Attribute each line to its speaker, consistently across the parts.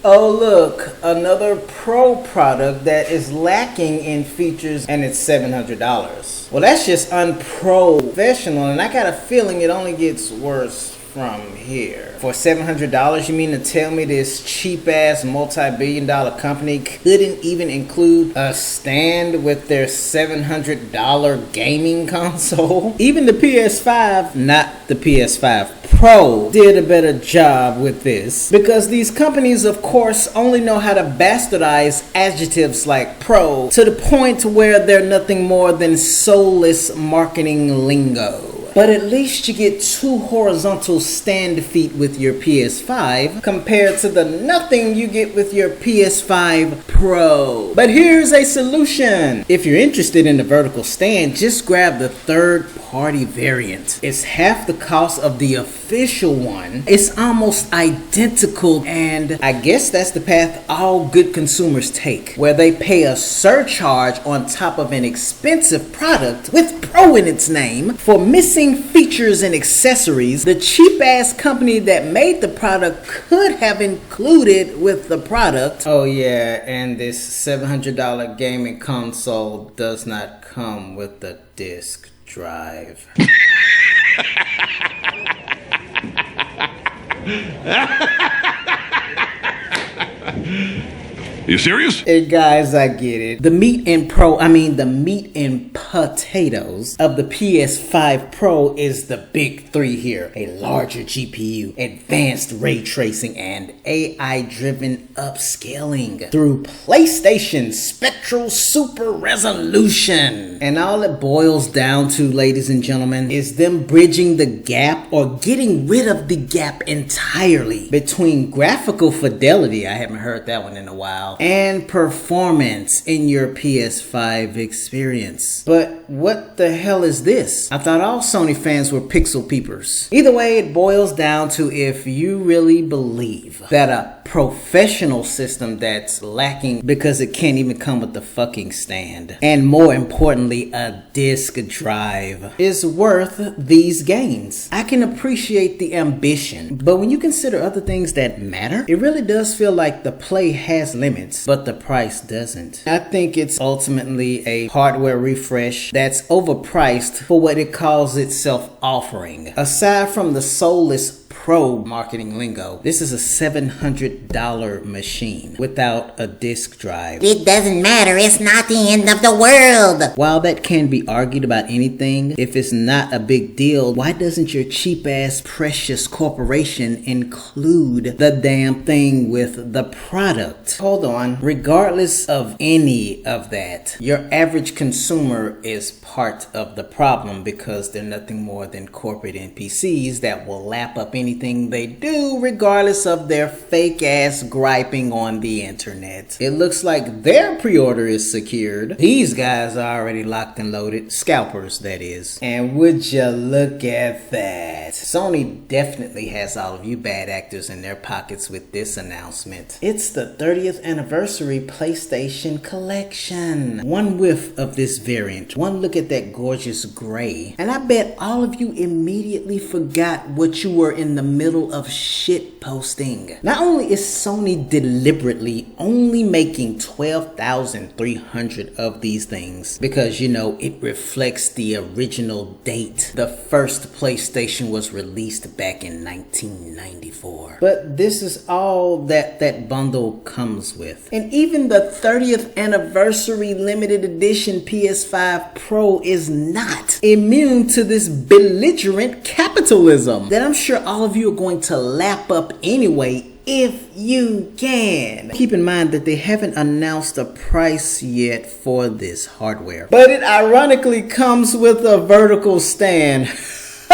Speaker 1: Oh look, another Pro product that is lacking in features and it's $700. Well, that's just unprofessional, and I got a feeling it only gets worse from here. For $700, you mean to tell me this cheap ass multi-billion-dollar company couldn't even include a stand with their $700 gaming console? Even the PS5, not the PS5 Pro, did a better job with this, because these companies of course only know how to bastardize adjectives like pro to the point where they're nothing more than soulless marketing lingo. But at least you get two horizontal stand feet with your PS5 compared to the nothing you get with your PS5 Pro. But here's a solution. If you're interested in the vertical stand, just grab the third-party variant. It's half the cost of the official one. It's almost identical, and I guess that's the path all good consumers take, where they pay a surcharge on top of an expensive product with Pro in its name for missing features and accessories the cheap ass company that made the product could have included with the product. Oh yeah, and this $700 gaming console does not come with the disc drive.
Speaker 2: You serious?
Speaker 1: Hey guys, I get it. The meat and potatoes of the PS5 Pro is the big three here. A larger GPU, advanced ray tracing, and AI-driven upscaling through PlayStation Spectral Super Resolution. And all it boils down to, ladies and gentlemen, is them bridging the gap or getting rid of the gap entirely between graphical fidelity, I haven't heard that one in a while, and performance in your PS5 experience. But what the hell is this? I thought all Sony fans were pixel peepers. Either way, it boils down to if you really believe that a professional system that's lacking because it can't even come with the fucking stand, and more importantly a disk drive, is worth these gains. I can appreciate the ambition, but when you consider other things that matter, it really does feel like the play has limits, but the price doesn't. I think it's ultimately a hardware refresh that's overpriced for what it calls itself offering. Aside from the soulless Pro marketing lingo, this is a $700 machine without a disk drive.
Speaker 3: It doesn't matter, it's not the end of the world.
Speaker 1: While that can be argued about anything, if it's not a big deal, why doesn't your cheap ass precious corporation include the damn thing with the product? Hold on, regardless of any of that, your average consumer is part of the problem, because they're nothing more than corporate NPCs that will lap up anything they do regardless of their fake ass griping on the internet. It looks like their pre-order is secured. These guys are already locked and loaded. Scalpers, that is. And would you look at that? Sony definitely has all of you bad actors in their pockets with this announcement. It's the 30th anniversary PlayStation Collection. One whiff of this variant, one look at that gorgeous gray, and I bet all of you immediately forgot what you were in the middle of shit posting. Not only is Sony deliberately only making 12,300 of these things because, you know, it reflects the original date the first PlayStation was released back in 1994. But this is all that bundle comes with. And even the 30th anniversary limited edition PS5 Pro is not immune to this belligerent capitalism that I'm sure all of you are going to lap up anyway if you can. Keep in mind that they haven't announced a price yet for this hardware, but it ironically comes with a vertical stand.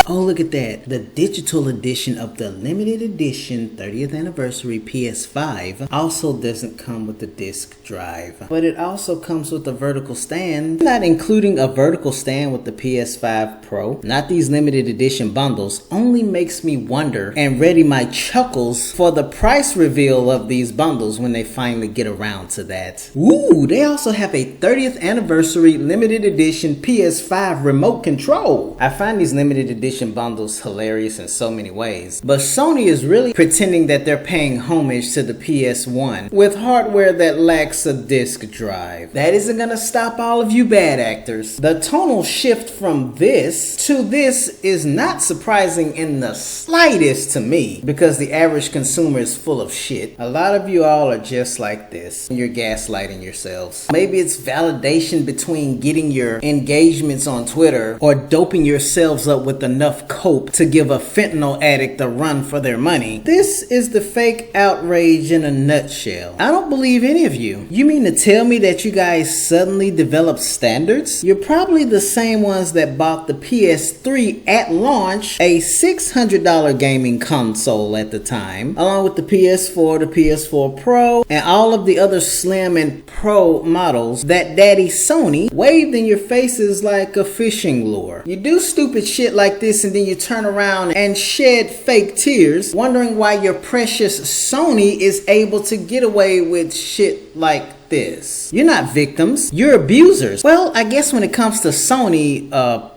Speaker 1: Oh, look at that. The digital edition of the limited edition 30th anniversary PS5 also doesn't come with the disc drive, but it also comes with a vertical stand. Not including a vertical stand with the PS5 Pro, not these limited edition bundles, only makes me wonder and ready my chuckles for the price reveal of these bundles when they finally get around to that. Ooh, they also have a 30th anniversary limited edition PS5 remote control. I find these limited edition PlayStation bundles hilarious in so many ways, but Sony is really pretending that they're paying homage to the PS1 with hardware that lacks a disk drive. That isn't gonna stop all of you bad actors. The tonal shift from this to this is not surprising in the slightest to me, because the average consumer is full of shit. A lot of you all are just like this. You're gaslighting yourselves. Maybe it's validation between getting your engagements on Twitter or doping yourselves up with enough coke to give a fentanyl addict a run for their money. This is the fake outrage in a nutshell. I don't believe any of you. You mean to tell me that you guys suddenly developed standards? You're probably the same ones that bought the PS3 at launch, a $600 gaming console at the time, along with the PS4, the PS4 Pro, and all of the other slim and pro models that Daddy Sony waved in your faces like a fishing lure. You do stupid shit like this and then you turn around and shed fake tears, wondering why your precious Sony is able to get away with shit like this. You're not victims, you're abusers. Well, I guess when it comes to Sony,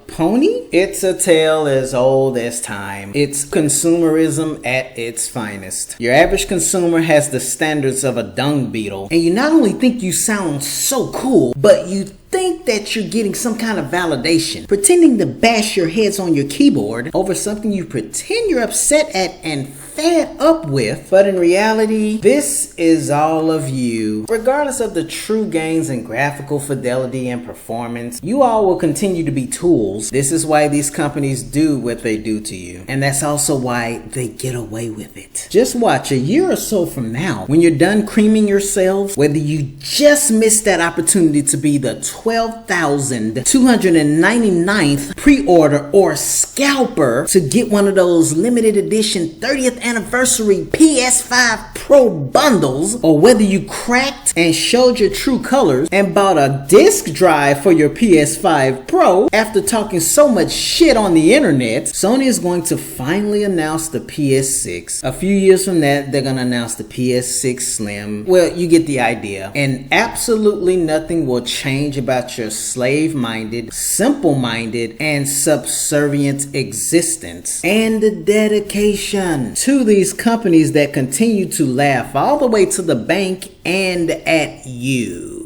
Speaker 1: pony? It's a tale as old as time. It's consumerism at its finest. Your average consumer has the standards of a dung beetle, and you not only think you sound so cool, but you think that you're getting some kind of validation, pretending to bash your heads on your keyboard over something you pretend you're upset at and fed up with, but in reality, this is all of you. Regardless of the true gains in graphical fidelity and performance, you all will continue to be tools. This is why these companies do what they do to you, and that's also why they get away with it. Just watch a year or so from now, when you're done creaming yourselves, whether you just missed that opportunity to be the 12,299th pre-order or scalper to get one of those limited edition 30th anniversary PS5 Pro bundles, or whether you cracked and showed your true colors and bought a disk drive for your PS5 Pro after talking so much shit on the internet, Sony is going to finally announce the PS6. A few years from that, they're gonna announce the PS6 Slim. Well, you get the idea. And absolutely nothing will change about your slave-minded, simple-minded, and subservient existence and the dedication to these companies that continue to laugh all the way to the bank and at you.